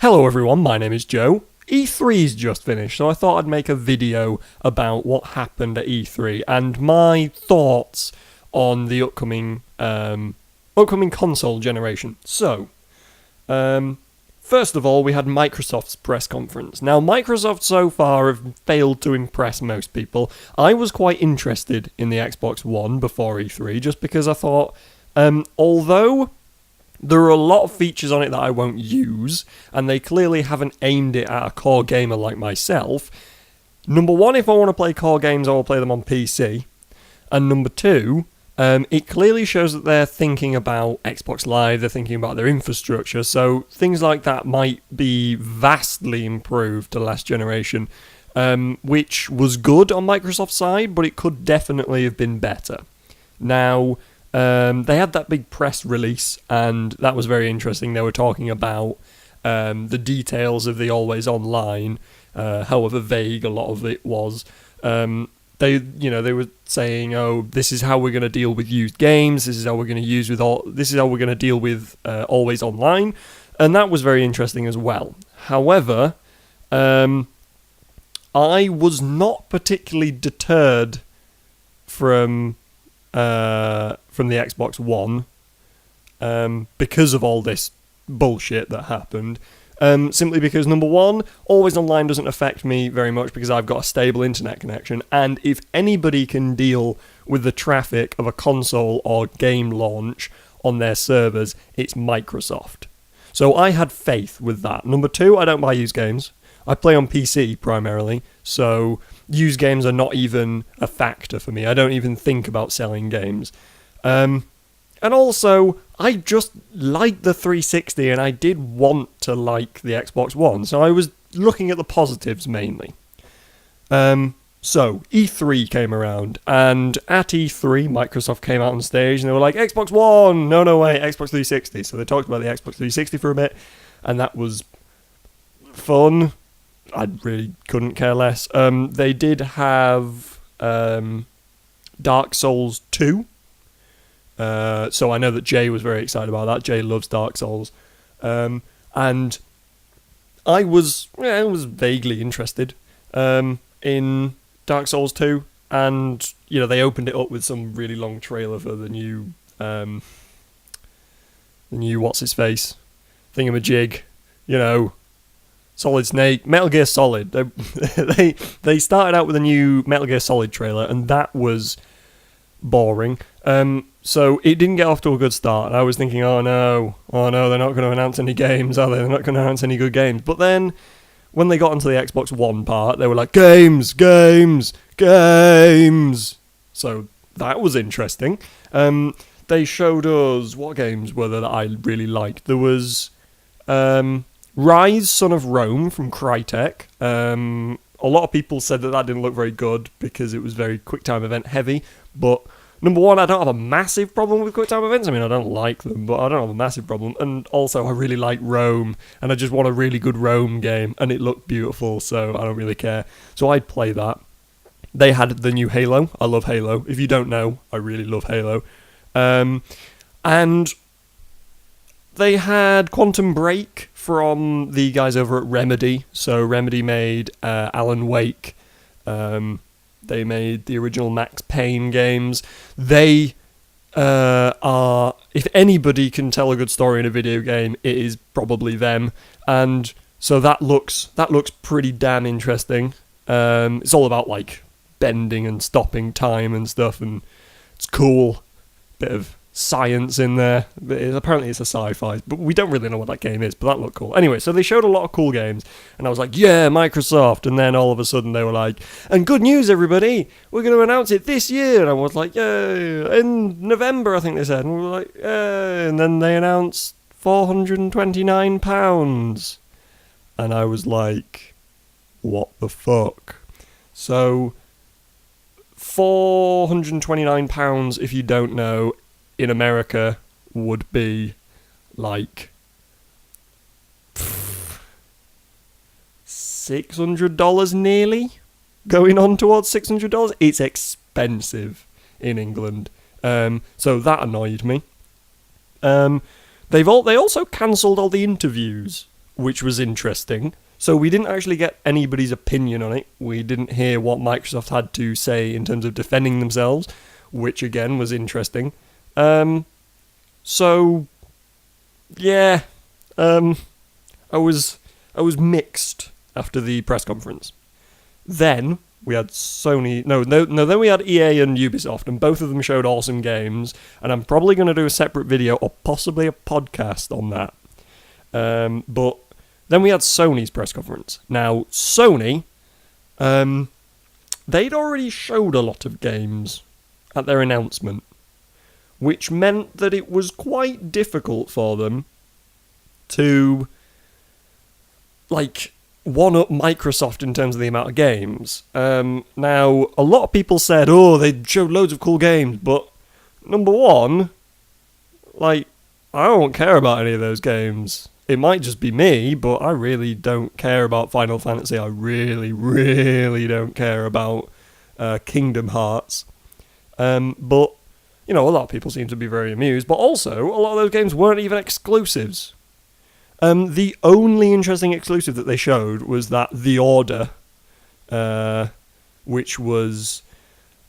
Hello everyone, my name is Joe. E3's just finished, so I thought I'd make a video about what happened at E3 and my thoughts on the upcoming console generation. So, first of all, we had Microsoft's press conference. Now, Microsoft so far have failed to impress most people. I was quite interested in the Xbox One before E3, just because I thought, although there are a lot of features on it that I won't use, and they clearly haven't aimed it at a core gamer like myself. Number one, if I want to play core games, I will play them on PC. And number two, it clearly shows that they're thinking about Xbox Live, they're thinking about their infrastructure, so things like that might be vastly improved to last generation, which was good on Microsoft's side, but it could definitely have been better. Now, they had that big press release, and that was very interesting. They were talking about the details of the Always Online, however vague a lot of it was. They were saying, "Oh, this is how we're going to deal with used games. This is how we're going to deal with Always Online," and that was very interesting as well. However, I was not particularly deterred from the Xbox One because of all this bullshit that happened. Simply because, number one, Always Online doesn't affect me very much because I've got a stable internet connection, and if anybody can deal with the traffic of a console or game launch on their servers, it's Microsoft. So I had faith with that. Number two, I don't buy used games. I play on PC primarily, so used games are not even a factor for me. I don't even think about selling games. And also, I just like the 360, and I did want to like the Xbox One, so I was looking at the positives mainly. So, E3 came around, and at E3, Microsoft came out on stage, and they were like, Xbox One! No way, Xbox 360. So they talked about the Xbox 360 for a bit, and that was fun. I really couldn't care less. They did have Dark Souls 2. So I know that Jay was very excited about that. Jay loves Dark Souls. And I was vaguely interested in Dark Souls 2. And, they opened it up with some really long trailer for the new what's-his-face thingamajig, Solid Snake, Metal Gear Solid. They started out with a new Metal Gear Solid trailer, and that was boring. So it didn't get off to a good start. I was thinking, oh no, they're not going to announce any games, are they? They're not going to announce any good games. But then, when they got into the Xbox One part, they were like, games! So that was interesting. They showed us, what games were there that I really liked? There was Rise, Son of Rome from Crytek. A lot of people said that didn't look very good because it was very QuickTime event heavy, but number one, I don't have a massive problem with QuickTime events. I mean, I don't like them, but I don't have a massive problem. And also, I really like Rome, and I just want a really good Rome game, and it looked beautiful, so I don't really care. So I'd play that. They had the new Halo. I love Halo. If you don't know, I really love Halo. And they had Quantum Break from the guys over at Remedy. So Remedy made Alan Wake. They made the original Max Payne games. They are, if anybody can tell a good story in a video game, it is probably them. And so that looks pretty damn interesting. It's all about like bending and stopping time and stuff, and it's cool. Bit of science in there. Apparently it's a sci-fi, but we don't really know what that game is, but that looked cool. Anyway, so they showed a lot of cool games, and I was like, yeah, Microsoft, and then all of a sudden they were like, and good news everybody, we're going to announce it this year, and I was like, yay, in November I think they said, and we were like, yay, and then they announced £429, and I was like, what the fuck? So, £429, if you don't know, in America would be like $600 nearly, going on towards $600. It's expensive in England, so that annoyed me. They also cancelled all the interviews which was interesting. So we didn't actually get anybody's opinion on it. We didn't hear what Microsoft had to say in terms of defending themselves, which again was interesting. So yeah, I was mixed after the press conference. Then we had Sony. Then we had EA and Ubisoft, and both of them showed awesome games. And I'm probably going to do a separate video or possibly a podcast on that. But then we had Sony's press conference. Now, Sony, they'd already showed a lot of games at their announcement, which meant that it was quite difficult for them to, one-up Microsoft in terms of the amount of games. Now, a lot of people said, they showed loads of cool games, but number one, I don't care about any of those games. It might just be me, but I really don't care about Final Fantasy. I really, really don't care about Kingdom Hearts. But, a lot of people seem to be very amused. But also, a lot of those games weren't even exclusives. The only interesting exclusive that they showed was that The Order, which was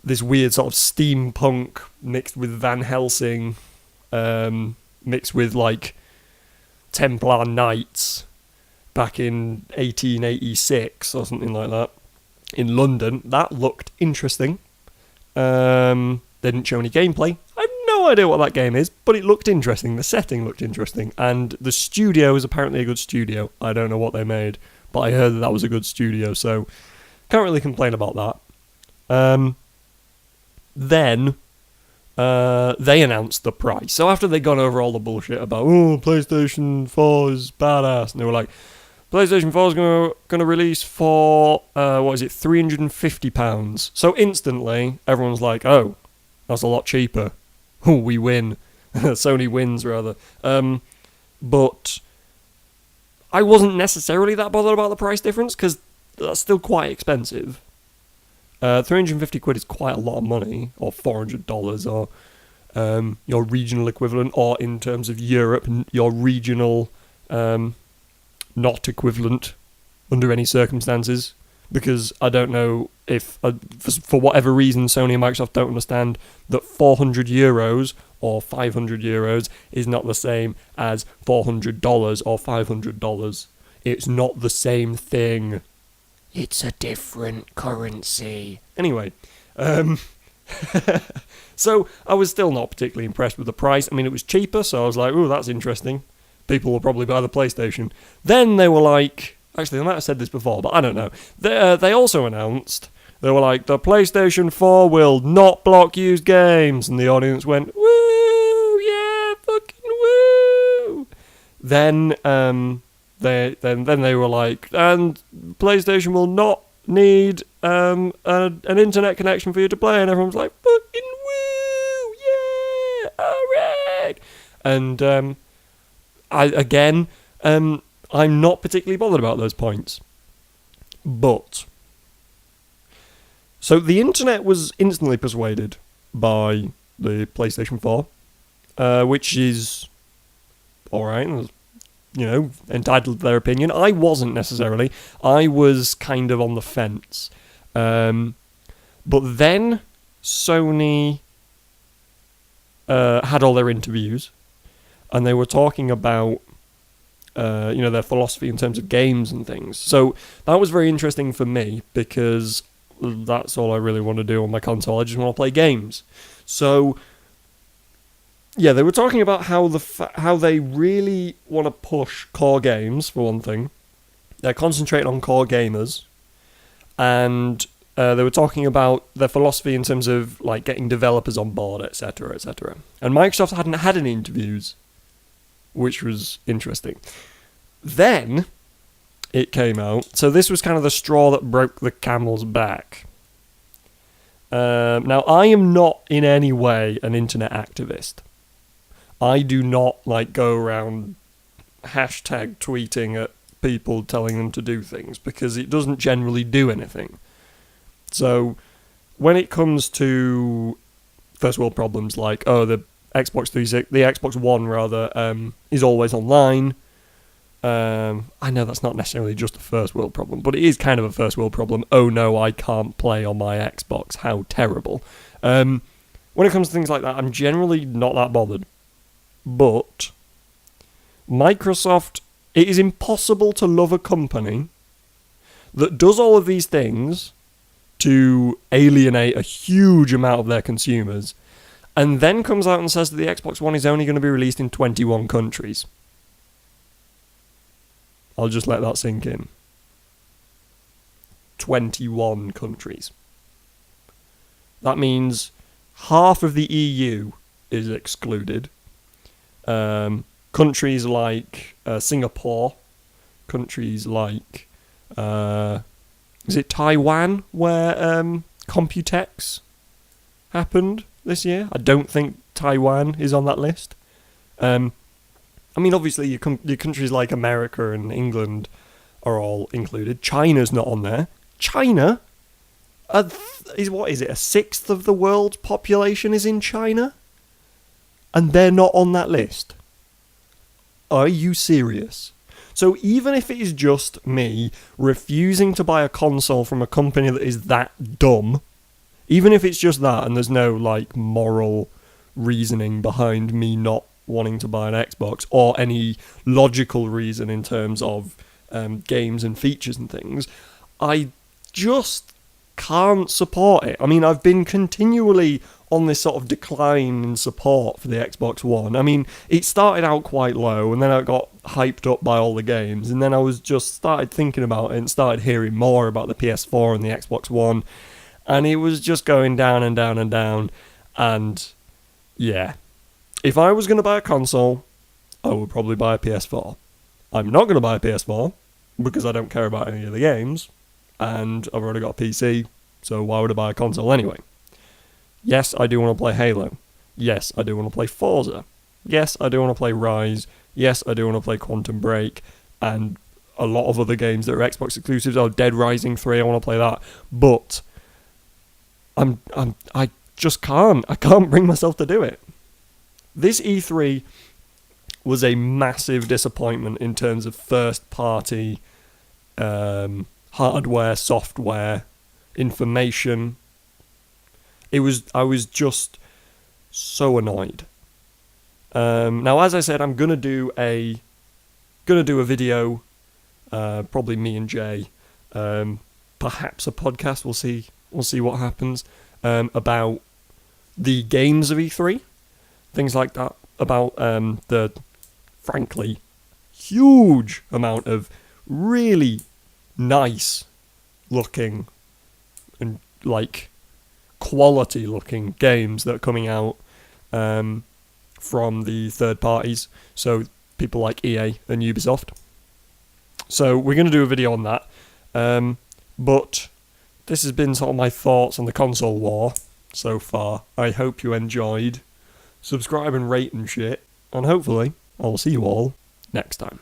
this weird sort of steampunk mixed with Van Helsing, mixed with, Templar Knights back in 1886 or something like that in London. That looked interesting. They didn't show any gameplay. I have no idea what that game is, but it looked interesting. The setting looked interesting, and the studio is apparently a good studio. I don't know what they made, but I heard that was a good studio, so can't really complain about that. Then they announced the price. So after they'd gone over all the bullshit about, PlayStation 4 is badass, and they were like, PlayStation 4 is going to release for, £350. So instantly, everyone's like, oh, that's a lot cheaper. We win. Sony wins, rather. But I wasn't necessarily that bothered about the price difference, because that's still quite expensive. 350 quid is quite a lot of money, or $400, or your regional equivalent, or in terms of Europe, your regional not equivalent under any circumstances, because I don't know if, for whatever reason, Sony and Microsoft don't understand that €400 or €500 is not the same as $400 or $500. It's not the same thing. It's a different currency. Anyway, so I was still not particularly impressed with the price. I mean, it was cheaper, so I was like, ooh, that's interesting. People will probably buy the PlayStation. Then they were like, actually, I might have said this before, but I don't know. They also announced, they were like, the PlayStation 4 will not block used games. And the audience went, woo, yeah, fucking woo. Then they were like, and PlayStation will not need an internet connection for you to play, and everyone's like, fucking woo, yeah, alright. And I'm not particularly bothered about those points. But so the internet was instantly persuaded by the PlayStation 4, which is alright. Entitled to their opinion. I wasn't necessarily. I was kind of on the fence. But then Sony had all their interviews, and they were talking about their philosophy in terms of games and things. So that was very interesting for me, because that's all I really want to do on my console. I just want to play games. So yeah, they were talking about how they really want to push core games, for one thing. They're concentrating on core gamers. And they were talking about their philosophy in terms of getting developers on board, etc., etc. And Microsoft hadn't had any interviews, which was interesting. Then it came out. So this was kind of the straw that broke the camel's back. Now, I am not in any way an internet activist. I do not go around hashtag tweeting at people telling them to do things, because it doesn't generally do anything. So when it comes to first world problems the Xbox 360, the Xbox One rather, is always online, I know that's not necessarily just a first world problem, but it is kind of a first world problem. Oh no, I can't play on my Xbox. How terrible. When it comes to things like that, I'm generally not that bothered. But Microsoft, it is impossible to love a company that does all of these things to alienate a huge amount of their consumers, and then comes out and says that the Xbox One is only going to be released in 21 countries. I'll just let that sink in. 21 countries. That means half of the EU is excluded. Countries like Singapore, countries like... is it Taiwan where Computex happened this year? I don't think Taiwan is on that list. I mean, obviously, your countries like America and England are all included. China's not on there. China? What is it? A sixth of the world's population is in China? And they're not on that list? Are you serious? So even if it is just me refusing to buy a console from a company that is that dumb, even if it's just that and there's no, like, moral reasoning behind me not wanting to buy an Xbox, or any logical reason in terms of games and features and things, I just can't support it. I mean, I've been continually on this sort of decline in support for the Xbox One. I mean, it started out quite low, and then I got hyped up by all the games, and then I was just started thinking about it and started hearing more about the PS4 and the Xbox One, and it was just going down and down and down, and yeah. If I was going to buy a console, I would probably buy a PS4. I'm not going to buy a PS4 because I don't care about any of the games, and I've already got a PC, so why would I buy a console anyway? Yes, I do want to play Halo. Yes, I do want to play Forza. Yes, I do want to play Rise. Yes, I do want to play Quantum Break, and a lot of other games that are Xbox exclusives. Oh, Dead Rising 3, I want to play that. But I just can't. I can't bring myself to do it. This E3 was a massive disappointment in terms of first-party hardware, software, information. I was just so annoyed. Now, as I said, I'm gonna do a video, probably me and Jay, perhaps a podcast. We'll see what happens about the games of E3. Things like that, about the, frankly, huge amount of really nice looking and, like, quality looking games that are coming out from the third parties. So people like EA and Ubisoft. So we're going to do a video on that. But this has been sort of my thoughts on the console war so far. I hope you enjoyed. Subscribe and rate and shit, and hopefully I'll see you all next time.